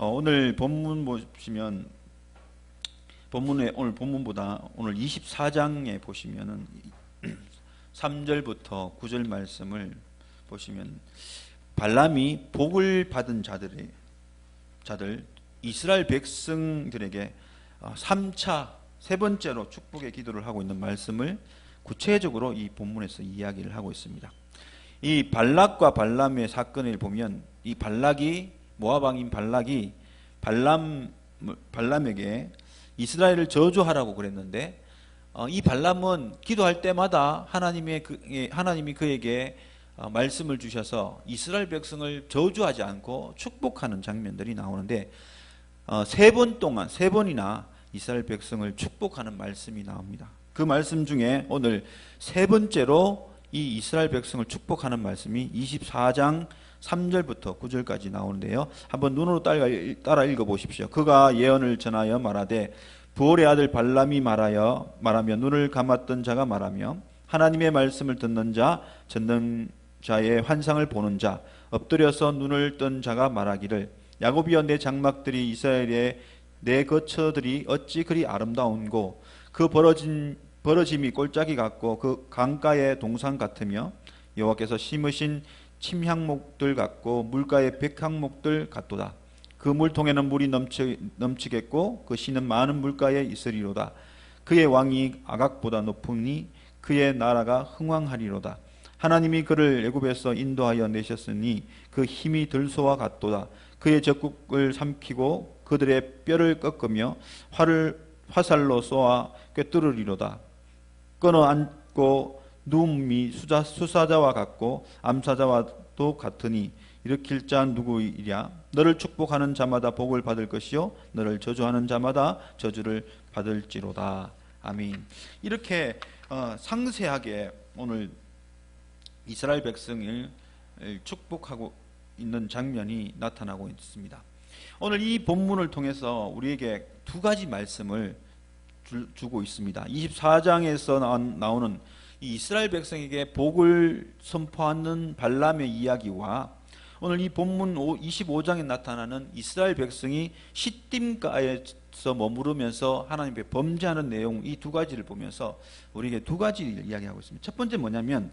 오늘 본문 보시면 오늘 본문보다 오늘 24장에 보시면은 3절부터 9절 말씀을 보시면 발람이 복을 받은 자들 이스라엘 백성들에게 3차 세 번째로 축복의 기도를 하고 있는 말씀을 구체적으로 이 본문에서 이야기를 하고 있습니다. 이 발락과 발람의 사건을 보면 이 발락이 모압 왕인 발락이 발람에게 이스라엘을 저주하라고 그랬는데 이 발람은 기도할 때마다 하나님이 그에게 말씀을 주셔서 이스라엘 백성을 저주하지 않고 축복하는 장면들이 나오는데 세 번이나 이스라엘 백성을 축복하는 말씀이 나옵니다. 그 말씀 중에 오늘 세 번째로 이 이스라엘 백성을 축복하는 말씀이 24장 3절부터 9절까지 나오는데요. 한번 눈으로 따라 읽어보십시오. 그가 예언을 전하여 말하되 부올의 아들 발람이 말하며 눈을 감았던 자가 말하며 하나님의 말씀을 듣는 자 전능자의 환상을 보는 자 엎드려서 눈을 뜬 자가 말하기를 야곱이여 내 장막들이 이스라엘의 내 거처들이 어찌 그리 아름다운고 그 벌어짐이 골짜기 같고 그 강가의 동산 같으며 여호와께서 심으신 침향목들 같고 물가의 백향목들 같도다. 그 물통에는 물이 넘치겠고 그 씨는 많은 물가에 있으리로다. 그의 왕이 아각보다 높으니 그의 나라가 흥왕하리로다. 하나님이 그를 애굽에서 인도하여 내셨으니 그 힘이 들소와 같도다. 그의 적국을 삼키고 그들의 뼈를 꺾으며 화살로 쏘아 꿰뚫으리로다. 끊어 안고 누움이 수사자와 같고 암사자와도 같으니 일으킬 자 누구이랴. 너를 축복하는 자마다 복을 받을 것이요 너를 저주하는 자마다 저주를 받을지로다. 아멘. 이렇게 상세하게 오늘 이스라엘 백성을 축복하고 있는 장면이 나타나고 있습니다. 오늘 이 본문을 통해서 우리에게 두 가지 말씀을 주고 있습니다. 24장에서 나오는 이 이스라엘 백성에게 복을 선포하는 발람의 이야기와 오늘 이 본문 25장에 나타나는 이스라엘 백성이 시딤가에서 머무르면서 하나님 앞에 범죄하는 내용, 이 두 가지를 보면서 우리에게 두 가지를 이야기하고 있습니다. 첫 번째 뭐냐면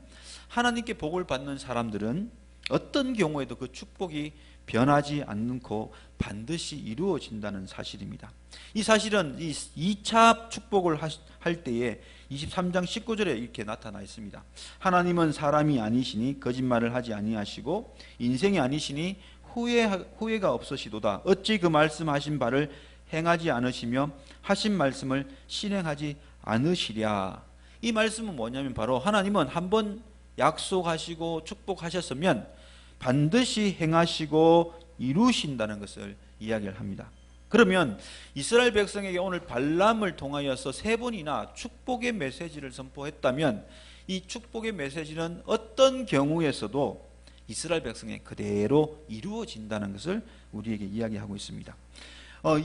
하나님께 복을 받는 사람들은 어떤 경우에도 그 축복이 변하지 않고 반드시 이루어진다는 사실입니다. 이 사실은 이 2차 축복을 할 때에 23장 19절에 이렇게 나타나 있습니다. 하나님은 사람이 아니시니 거짓말을 하지 아니하시고 인생이 아니시니 후회가 없으시도다. 어찌 그 말씀하신 바를 행하지 않으시며 하신 말씀을 실행하지 않으시랴. 이 말씀은 뭐냐면 바로 하나님은 한번 약속하시고 축복하셨으면 반드시 행하시고 이루신다는 것을 이야기를 합니다. 그러면 이스라엘 백성에게 오늘 발람을 통하여서 세 번이나 축복의 메시지를 선포했다면 이 축복의 메시지는 어떤 경우에서도 이스라엘 백성에 그대로 이루어진다는 것을 우리에게 이야기하고 있습니다.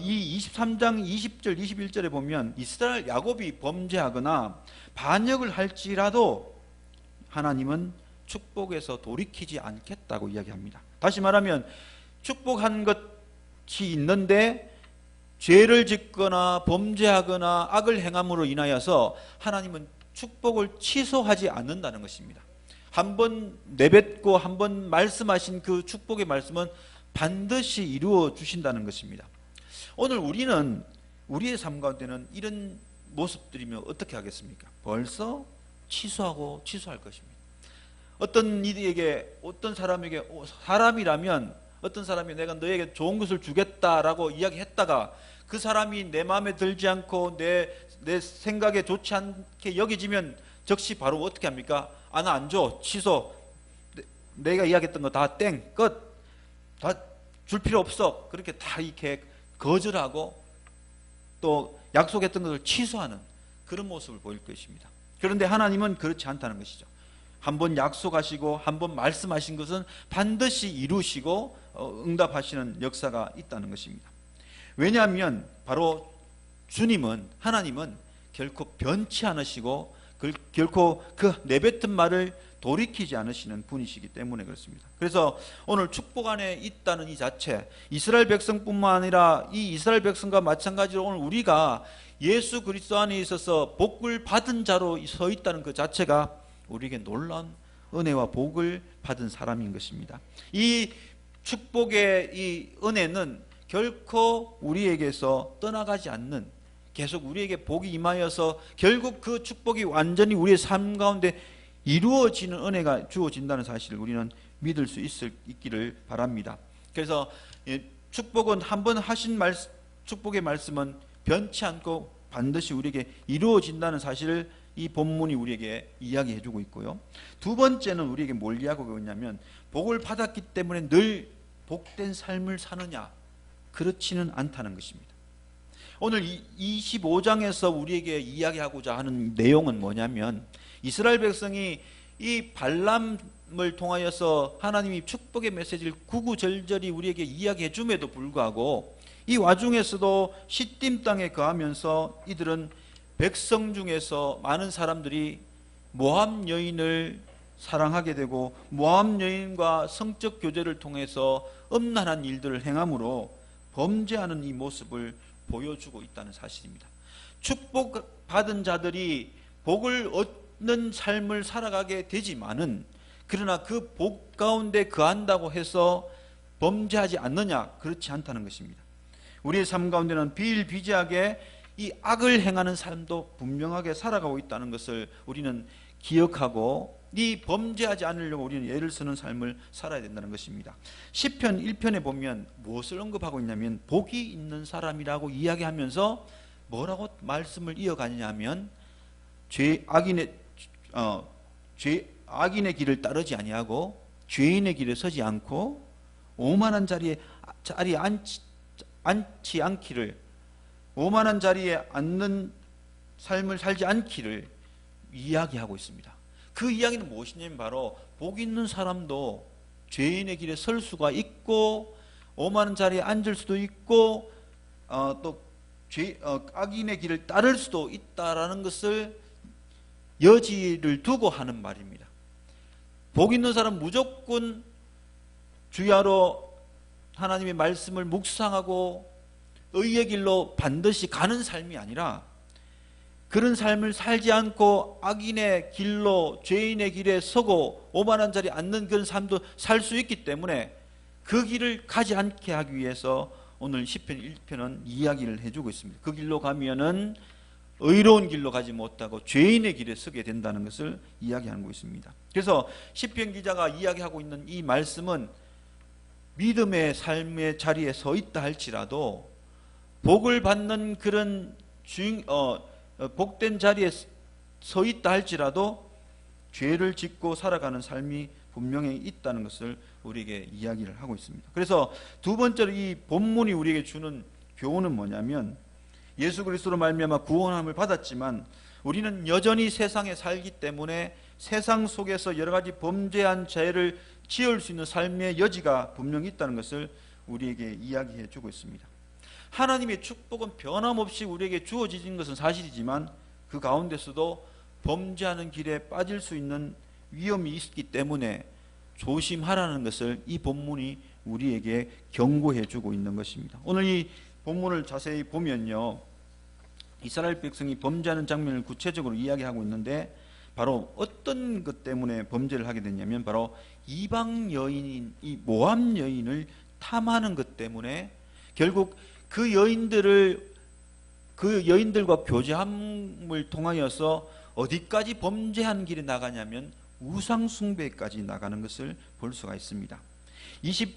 이 23장 20절 21절에 보면 이스라엘 야곱이 범죄하거나 반역을 할지라도 하나님은 축복에서 돌이키지 않겠다고 이야기합니다. 다시 말하면 축복한 것이 있는데 죄를 짓거나 범죄하거나 악을 행함으로 인하여서 하나님은 축복을 취소하지 않는다는 것입니다. 한번 내뱉고 한번 말씀하신 그 축복의 말씀은 반드시 이루어 주신다는 것입니다. 오늘 우리는 우리의 삶 가운데는 이런 모습들이면 어떻게 하겠습니까? 벌써 취소할 것입니다. 어떤 사람이라면 어떤 사람이 내가 너에게 좋은 것을 주겠다라고 이야기했다가 그 사람이 내 마음에 들지 않고 내 생각에 좋지 않게 여겨지면 즉시 바로 어떻게 합니까? 나 안 줘. 취소. 내가 이야기했던 거 다 땡. 끝. 다 줄 필요 없어. 그렇게 다 이렇게 거절하고 또 약속했던 것을 취소하는 그런 모습을 보일 것입니다. 그런데 하나님은 그렇지 않다는 것이죠. 한번 약속하시고 한번 말씀하신 것은 반드시 이루시고 응답하시는 역사가 있다는 것입니다. 왜냐하면 바로 하나님은 결코 변치 않으시고 결코 그 내뱉은 말을 돌이키지 않으시는 분이시기 때문에 그렇습니다. 그래서 오늘 축복 안에 있다는 이 자체, 이스라엘 백성뿐만 아니라 이 이스라엘 백성과 마찬가지로 오늘 우리가 예수 그리스도 안에 있어서 복을 받은 자로 서 있다는 그 자체가 우리에게 놀라운 은혜와 복을 받은 사람인 것입니다. 이 축복의 이 은혜는 결코 우리에게서 떠나가지 않는, 계속 우리에게 복이 임하여서 결국 그 축복이 완전히 우리의 삶 가운데 이루어지는 은혜가 주어진다는 사실을 우리는 믿을 수 있기를 바랍니다. 그래서 축복은 한번 하신 축복의 말씀은 변치 않고 반드시 우리에게 이루어진다는 사실을 이 본문이 우리에게 이야기해 주고 있고요. 두 번째는 우리에게 뭘 이야기하고 있냐면, 복을 받았기 때문에 늘 복된 삶을 사느냐, 그렇지는 않다는 것입니다. 오늘 25장에서 우리에게 이야기하고자 하는 내용은 뭐냐면, 이스라엘 백성이 이 발람을 통하여서 하나님이 축복의 메시지를 구구절절히 우리에게 이야기해 줌에도 불구하고 이 와중에서도 시딤 땅에 거하면서 이들은 백성 중에서 많은 사람들이 모압 여인을 사랑하게 되고 모압 여인과 성적 교제를 통해서 음란한 일들을 행함으로 범죄하는 이 모습을 보여주고 있다는 사실입니다. 축복받은 자들이 복을 얻는 삶을 살아가게 되지만은, 그러나 그 복 가운데 거한다고 해서 범죄하지 않느냐, 그렇지 않다는 것입니다. 우리의 삶 가운데는 비일비재하게 이 악을 행하는 삶도 분명하게 살아가고 있다는 것을 우리는 기억하고, 이 범죄하지 않으려고 우리는 예를 쓰는 삶을 살아야 된다는 것입니다. 시편 1편에 보면 무엇을 언급하고 있냐면, 복이 있는 사람이라고 이야기하면서 뭐라고 말씀을 이어가냐면, 악인의 길을 따르지 아니하고 죄인의 길에 서지 않고 오만한 자리에 앉지 않기를, 오만한 자리에 앉는 삶을 살지 않기를 이야기하고 있습니다. 그 이야기는 무엇이냐면 바로 복 있는 사람도 죄인의 길에 설 수가 있고 오만한 자리에 앉을 수도 있고 또 악인의 길을 따를 수도 있다라는 것을 여지를 두고 하는 말입니다. 복 있는 사람은 무조건 주야로 하나님의 말씀을 묵상하고 의의 길로 반드시 가는 삶이 아니라, 그런 삶을 살지 않고 악인의 길로 죄인의 길에 서고 오만한 자리에 앉는 그런 삶도 살 수 있기 때문에 그 길을 가지 않게 하기 위해서 오늘 시편 1편은 이야기를 해주고 있습니다. 그 길로 가면은 의로운 길로 가지 못하고 죄인의 길에 서게 된다는 것을 이야기하고 있습니다. 그래서 시편 기자가 이야기하고 있는 이 말씀은 믿음의 삶의 자리에 서 있다 할지라도, 복을 받는 그런 복된 자리에 서 있다 할지라도 죄를 짓고 살아가는 삶이 분명히 있다는 것을 우리에게 이야기를 하고 있습니다. 그래서 두 번째로 이 본문이 우리에게 주는 교훈은 뭐냐면, 예수 그리스도로 말미암아 구원함을 받았지만 우리는 여전히 세상에 살기 때문에 세상 속에서 여러 가지 범죄한 죄를 지을 수 있는 삶의 여지가 분명히 있다는 것을 우리에게 이야기해 주고 있습니다. 하나님의 축복은 변함없이 우리에게 주어지는 것은 사실이지만 그 가운데서도 범죄하는 길에 빠질 수 있는 위험이 있기 때문에 조심하라는 것을 이 본문이 우리에게 경고해 주고 있는 것입니다. 오늘 이 본문을 자세히 보면요, 이스라엘 백성이 범죄하는 장면을 구체적으로 이야기하고 있는데, 바로 어떤 것 때문에 범죄를 하게 됐냐면 바로 이방 여인인 이 모압 여인을 탐하는 것 때문에 결국 그 여인들과 교제함을 통하여서 어디까지 범죄한 길에 나가냐면 우상 숭배까지 나가는 것을 볼 수가 있습니다. 25장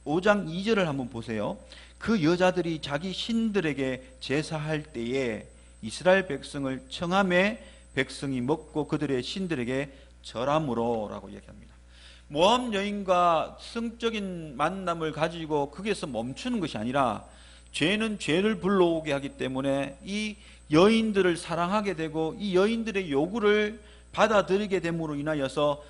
2절을 한번 보세요. 그 여자들이 자기 신들에게 제사할 때에 이스라엘 백성을 청함에 백성이 먹고 그들의 신들에게 절함으로 라고 얘기합니다. 모압 여인과 성적인 만남을 가지고 거기에서 멈추는 것이 아니라, 죄는 죄를 불러오게 하기 때문에 이 여인들을 사랑하게 되고 이 여인들의 요구를 받아들이게 됨으로 인하여서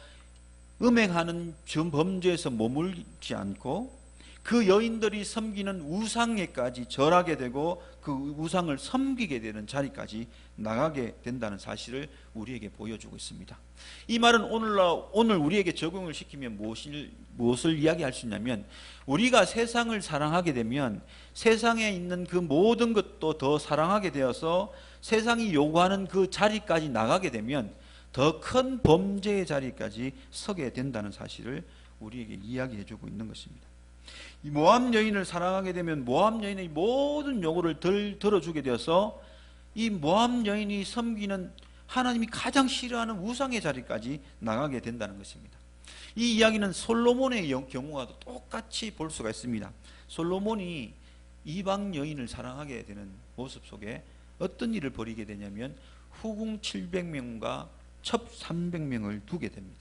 음행하는 범죄에서 머물지 않고 그 여인들이 섬기는 우상에까지 절하게 되고 그 우상을 섬기게 되는 자리까지 나가게 된다는 사실을 우리에게 보여주고 있습니다. 이 말은 오늘 우리에게 적용을 시키면 무엇을 이야기할 수 있냐면, 우리가 세상을 사랑하게 되면 세상에 있는 그 모든 것도 더 사랑하게 되어서 세상이 요구하는 그 자리까지 나가게 되면 더 큰 범죄의 자리까지 서게 된다는 사실을 우리에게 이야기해 주고 있는 것입니다. 이 모압 여인을 사랑하게 되면 모압 여인의 모든 요구를 들어주게 되어서 이 모압 여인이 섬기는 하나님이 가장 싫어하는 우상의 자리까지 나가게 된다는 것입니다. 이 이야기는 솔로몬의 경우와도 똑같이 볼 수가 있습니다. 솔로몬이 이방 여인을 사랑하게 되는 모습 속에 어떤 일을 벌이게 되냐면 후궁 700명과 첩 300명을 두게 됩니다.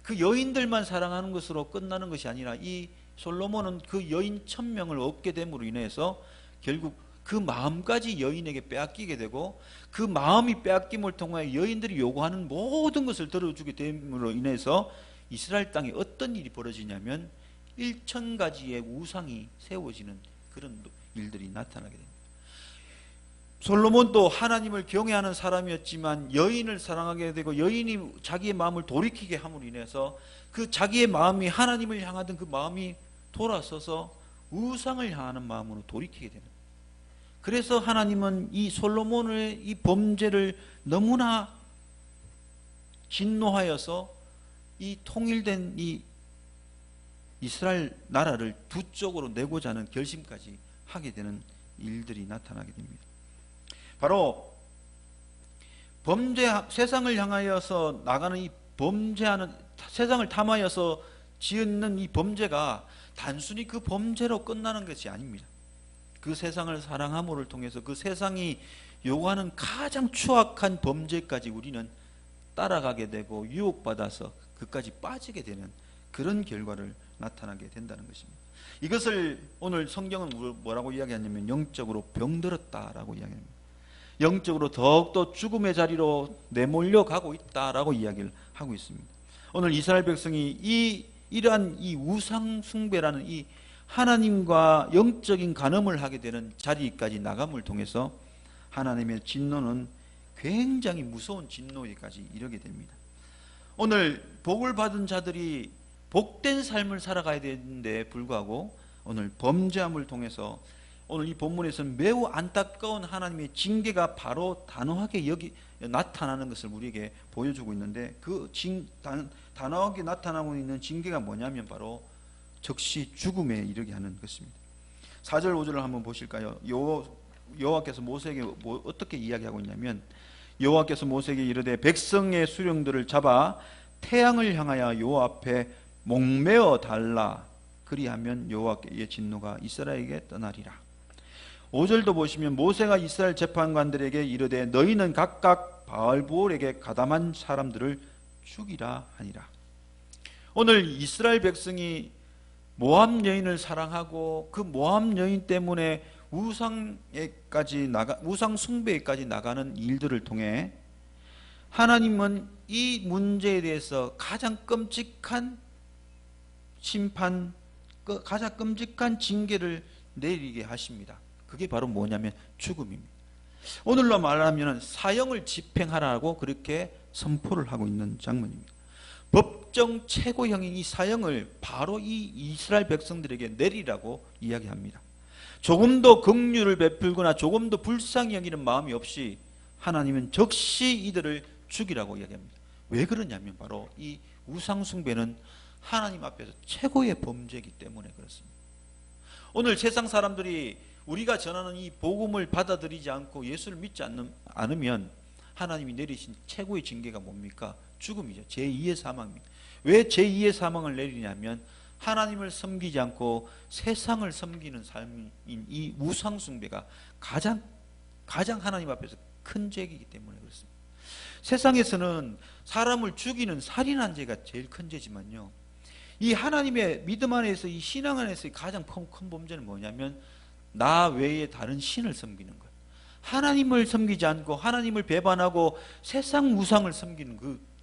그 여인들만 사랑하는 것으로 끝나는 것이 아니라 이 솔로몬은 그 여인 1000명을 얻게 됨으로 인해서 결국 그 마음까지 여인에게 빼앗기게 되고, 그 마음이 빼앗김을 통하여 여인들이 요구하는 모든 것을 들어주게 됨으로 인해서 이스라엘 땅에 어떤 일이 벌어지냐면 1000가지의 우상이 세워지는 그런 일들이 나타나게 됩니다. 솔로몬도 하나님을 경외하는 사람이었지만 여인을 사랑하게 되고 여인이 자기의 마음을 돌이키게 함으로 인해서 그 자기의 마음이 하나님을 향하던 그 마음이 돌아서서 우상을 향하는 마음으로 돌이키게 됩니다. 그래서 하나님은 이 솔로몬의 이 범죄를 너무나 진노하여서 이 통일된 이 이스라엘 나라를 두 쪽으로 내고자 하는 결심까지 하게 되는 일들이 나타나게 됩니다. 바로 세상을 향하여서 나가는 이 범죄하는, 세상을 탐하여서 지은 이 범죄가 단순히 그 범죄로 끝나는 것이 아닙니다. 그 세상을 사랑함으로 통해서 그 세상이 요구하는 가장 추악한 범죄까지 우리는 따라가게 되고 유혹받아서 그까지 빠지게 되는 그런 결과를 나타나게 된다는 것입니다. 이것을 오늘 성경은 뭐라고 이야기하냐면 영적으로 병들었다라고 이야기합니다. 영적으로 더욱더 죽음의 자리로 내몰려 가고 있다라고 이야기를 하고 있습니다. 오늘 이스라엘 백성이 이러한 이 우상 숭배라는 이 하나님과 영적인 간음을 하게 되는 자리까지 나감을 통해서 하나님의 진노는 굉장히 무서운 진노에까지 이르게 됩니다. 오늘 복을 받은 자들이 복된 삶을 살아가야 되는데 불구하고 오늘 범죄함을 통해서 오늘 이 본문에서는 매우 안타까운 하나님의 징계가 바로 단호하게 나타나는 것을 우리에게 보여주고 있는데, 그 단호하게 나타나고 있는 징계가 뭐냐면 바로 즉시 죽음에 이르게 하는 것입니다. 4절 5절을 한번 보실까요? 여호와께서 모세에게 어떻게 이야기하고 있냐면, 여호와께서 모세에게 이르되 백성의 수령들을 잡아 태양을 향하여 여호와 앞에 목매어 달라, 그리하면 여호와의 진노가 이스라엘에게 떠나리라. 5절도 보시면 모세가 이스라엘 재판관들에게 이르되 너희는 각각 바알보올에게 가담한 사람들을 죽이라 하니라. 오늘 이스라엘 백성이 모압 여인을 사랑하고 그 모압 여인 때문에 우상 숭배에까지 나가는 일들을 통해 하나님은 이 문제에 대해서 가장 끔찍한 심판, 가장 끔찍한 징계를 내리게 하십니다. 그게 바로 뭐냐면 죽음입니다. 오늘로 말하면 사형을 집행하라고 그렇게 선포를 하고 있는 장면입니다. 법정 최고형인 이 사형을 바로 이 이스라엘 백성들에게 내리라고 이야기합니다. 조금도 긍휼을 베풀거나 조금도 불쌍히 여기는 마음이 없이 하나님은 즉시 이들을 죽이라고 이야기합니다. 왜 그러냐면 바로 이 우상숭배는 하나님 앞에서 최고의 범죄이기 때문에 그렇습니다. 오늘 세상 사람들이 우리가 전하는 이 복음을 받아들이지 않고 예수를 믿지 않으면 하나님이 내리신 최고의 징계가 뭡니까? 죽음이죠. 제2의 사망입니다. 왜 제2의 사망을 내리냐면 하나님을 섬기지 않고 세상을 섬기는 삶인 이 우상 숭배가 가장 하나님 앞에서 큰 죄이기 때문에 그렇습니다. 세상에서는 사람을 죽이는 살인한 죄가 제일 큰 죄지만요, 이 하나님의 믿음 안에서 이 신앙 안에서의 가장 큰 범죄는 뭐냐면 나 외에 다른 신을 섬기는 것, 하나님을 섬기지 않고 하나님을 배반하고 세상 우상을 섬기는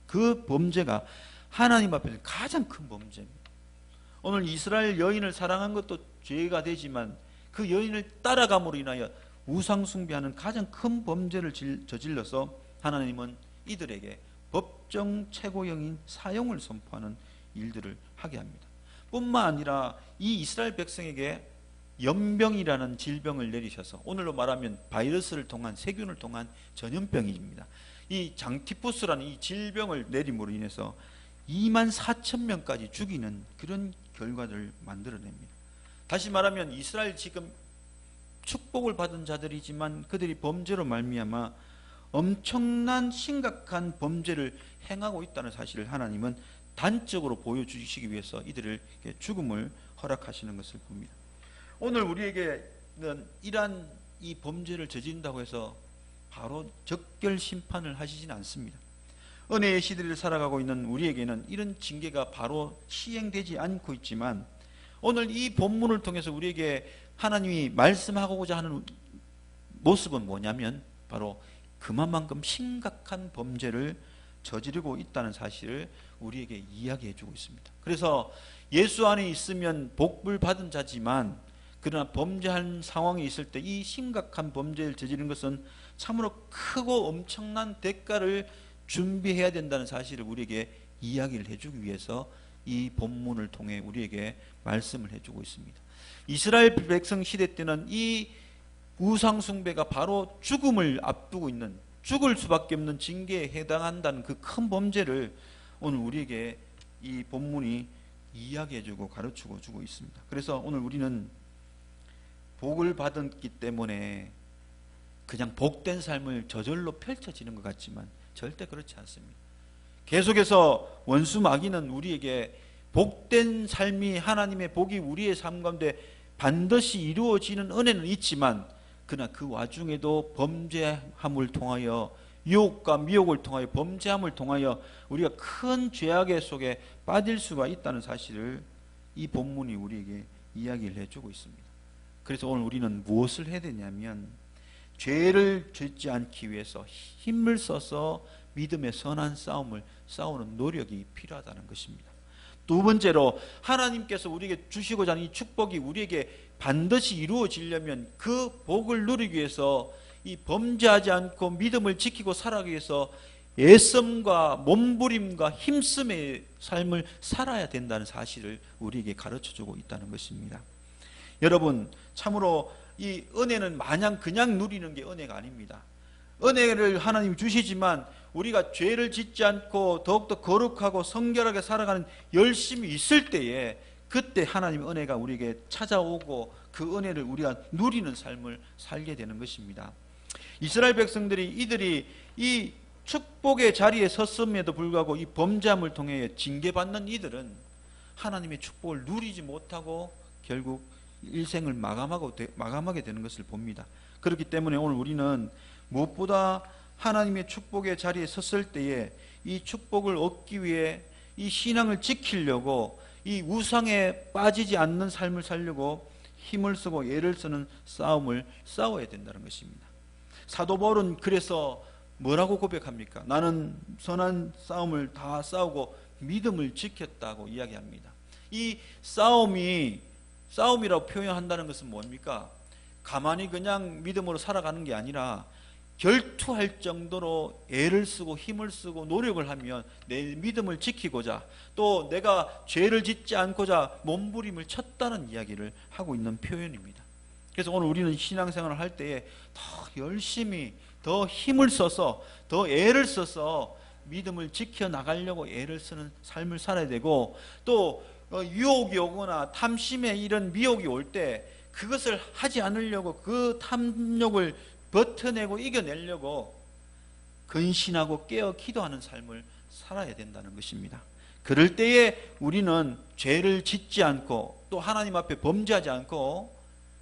그 범죄가 하나님 앞에서 가장 큰 범죄입니다. 오늘 이스라엘 여인을 사랑한 것도 죄가 되지만 그 여인을 따라감으로 인하여 우상 숭배하는 가장 큰 범죄를 저질러서 하나님은 이들에게 법정 최고형인 사형을 선포하는 일들을 하게 합니다. 뿐만 아니라 이 이스라엘 백성에게 연병이라는 질병을 내리셔서 오늘로 말하면 바이러스를 통한 세균을 통한 전염병입니다. 이 장티푸스라는 이 질병을 내림으로 인해서 2만 4천 명까지 죽이는 그런 결과를 만들어냅니다. 다시 말하면 이스라엘 지금 축복을 받은 자들이지만 그들이 범죄로 말미암아 엄청난 심각한 범죄를 행하고 있다는 사실을 하나님은 단적으로 보여주시기 위해서 이들을 죽음을 허락하시는 것을 봅니다. 오늘 우리에게는 이러한 이 범죄를 저지른다고 해서 바로 적결 심판을 하시지는 않습니다. 은혜의 시대를 살아가고 있는 우리에게는 이런 징계가 바로 시행되지 않고 있지만 오늘 이 본문을 통해서 우리에게 하나님이 말씀하고자 하는 모습은 뭐냐면 바로 그만큼 심각한 범죄를 저지르고 있다는 사실을 우리에게 이야기해 주고 있습니다. 그래서 예수 안에 있으면 복을 받은 자지만 그러나 범죄한 상황이 있을 때 이 심각한 범죄를 저지른 것은 참으로 크고 엄청난 대가를 준비해야 된다는 사실을 우리에게 이야기를 해주기 위해서 이 본문을 통해 우리에게 말씀을 해주고 있습니다. 이스라엘 백성 시대 때는 이 우상 숭배가 바로 죽음을 앞두고 있는, 죽을 수밖에 없는 징계에 해당한다는 그 큰 범죄를 오늘 우리에게 이 본문이 이야기해주고 가르치고 주고 있습니다. 그래서 오늘 우리는 복을 받았기 때문에 그냥 복된 삶을 저절로 펼쳐지는 것 같지만 절대 그렇지 않습니다. 계속해서 원수 마귀는 우리에게 복된 삶이, 하나님의 복이 우리의 삶 가운데 반드시 이루어지는 은혜는 있지만 그러나 그 와중에도 범죄함을 통하여, 유혹과 미혹을 통하여, 범죄함을 통하여 우리가 큰 죄악의 속에 빠질 수가 있다는 사실을 이 본문이 우리에게 이야기를 해주고 있습니다. 그래서 오늘 우리는 무엇을 해야 되냐면 죄를 짓지 않기 위해서 힘을 써서 믿음의 선한 싸움을 싸우는 노력이 필요하다는 것입니다. 두 번째로 하나님께서 우리에게 주시고자 하는 이 축복이 우리에게 반드시 이루어지려면 그 복을 누리기 위해서 이 범죄하지 않고 믿음을 지키고 살아가기 위해서 애씀과 몸부림과 힘씀의 삶을 살아야 된다는 사실을 우리에게 가르쳐주고 있다는 것입니다. 여러분, 참으로 이 은혜는 마냥 그냥 누리는 게 은혜가 아닙니다. 은혜를 하나님이 주시지만 우리가 죄를 짓지 않고 더욱더 거룩하고 성결하게 살아가는 열심이 있을 때에 그때 하나님의 은혜가 우리에게 찾아오고 그 은혜를 우리가 누리는 삶을 살게 되는 것입니다. 이스라엘 백성들이 이들이 이 축복의 자리에 섰음에도 불구하고 이 범죄함을 통해 징계받는 이들은 하나님의 축복을 누리지 못하고 결국 일생을 마감하게 되는 것을 봅니다. 그렇기 때문에 오늘 우리는 무엇보다 하나님의 축복의 자리에 섰을 때에 이 축복을 얻기 위해 이 신앙을 지키려고 이 우상에 빠지지 않는 삶을 살려고 힘을 쓰고 애를 쓰는 싸움을 싸워야 된다는 것입니다. 사도 바울은 그래서 뭐라고 고백합니까? 나는 선한 싸움을 다 싸우고 믿음을 지켰다고 이야기합니다. 이 싸움이라고 표현한다는 것은 뭡니까? 가만히 그냥 믿음으로 살아가는 게 아니라 결투할 정도로 애를 쓰고 힘을 쓰고 노력을 하면 내 믿음을 지키고자, 또 내가 죄를 짓지 않고자 몸부림을 쳤다는 이야기를 하고 있는 표현입니다. 그래서 오늘 우리는 신앙생활을 할 때에 더 열심히, 더 힘을 써서, 더 애를 써서 믿음을 지켜나가려고 애를 쓰는 삶을 살아야 되고, 또 유혹이 오거나 탐심의 이런 미혹이 올 때 그것을 하지 않으려고 그 탐욕을 버텨내고 이겨내려고 근신하고 깨어 기도하는 삶을 살아야 된다는 것입니다. 그럴 때에 우리는 죄를 짓지 않고 또 하나님 앞에 범죄하지 않고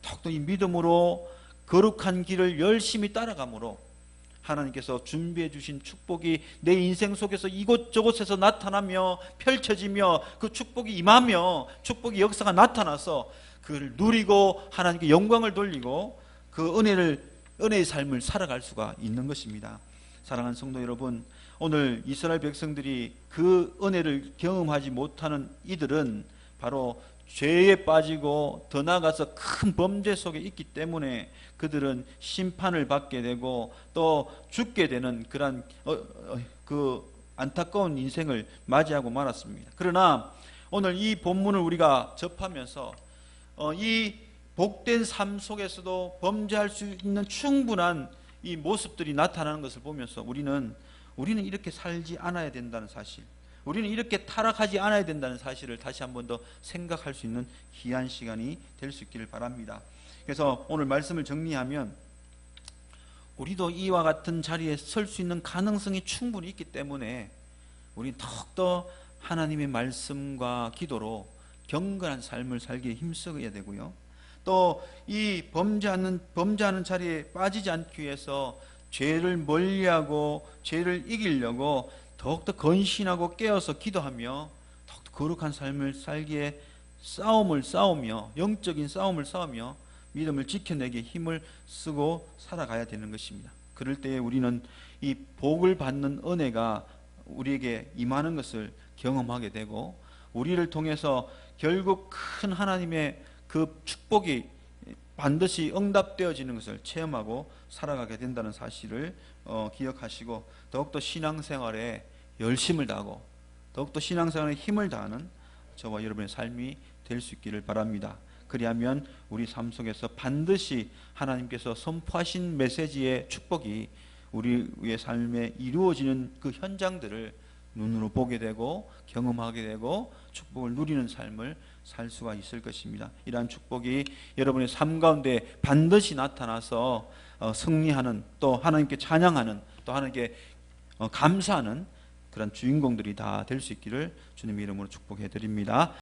더욱더 이 믿음으로 거룩한 길을 열심히 따라가므로 하나님께서 준비해 주신 축복이 내 인생 속에서 이곳저곳에서 나타나며 펼쳐지며 그 축복이 임하며 축복의 역사가 나타나서 그를 누리고 하나님께 영광을 돌리고 그 은혜의 삶을 살아갈 수가 있는 것입니다. 사랑하는 성도 여러분, 오늘 이스라엘 백성들이 그 은혜를 경험하지 못하는 이들은 바로 죄에 빠지고 더 나아가서 큰 범죄 속에 있기 때문에 그들은 심판을 받게 되고 또 죽게 되는 그런 그 안타까운 인생을 맞이하고 말았습니다. 그러나 오늘 이 본문을 우리가 접하면서 이 복된 삶 속에서도 범죄할 수 있는 충분한 이 모습들이 나타나는 것을 보면서 우리는 이렇게 살지 않아야 된다는 사실, 우리는 이렇게 타락하지 않아야 된다는 사실을 다시 한 번 더 생각할 수 있는 귀한 시간이 될 수 있기를 바랍니다. 그래서 오늘 말씀을 정리하면 우리도 이와 같은 자리에 설 수 있는 가능성이 충분히 있기 때문에 우리는 더욱더 하나님의 말씀과 기도로 경건한 삶을 살기에 힘써야 되고요. 또 이 범죄하는 자리에 빠지지 않기 위해서 죄를 멀리하고 죄를 이기려고 더욱더 건신하고 깨어서 기도하며 더욱더 거룩한 삶을 살기에 싸움을 싸우며 영적인 싸움을 싸우며 믿음을 지켜내기에 힘을 쓰고 살아가야 되는 것입니다. 그럴 때에 우리는 이 복을 받는 은혜가 우리에게 임하는 것을 경험하게 되고 우리를 통해서 결국 큰 하나님의 그 축복이 반드시 응답되어지는 것을 체험하고 살아가게 된다는 사실을 기억하시고 더욱더 신앙생활에 열심을 다하고 더욱더 신앙생활에 힘을 다하는 저와 여러분의 삶이 될 수 있기를 바랍니다. 그리하면 우리 삶 속에서 반드시 하나님께서 선포하신 메시지의 축복이 우리의 삶에 이루어지는 그 현장들을 눈으로 보게 되고 경험하게 되고 축복을 누리는 삶을 살 수가 있을 것입니다. 이러한 축복이 여러분의 삶 가운데 반드시 나타나서 승리하는, 또 하나님께 찬양하는, 또 하나님께 감사하는 그런 주인공들이 다 될 수 있기를 주님의 이름으로 축복해 드립니다.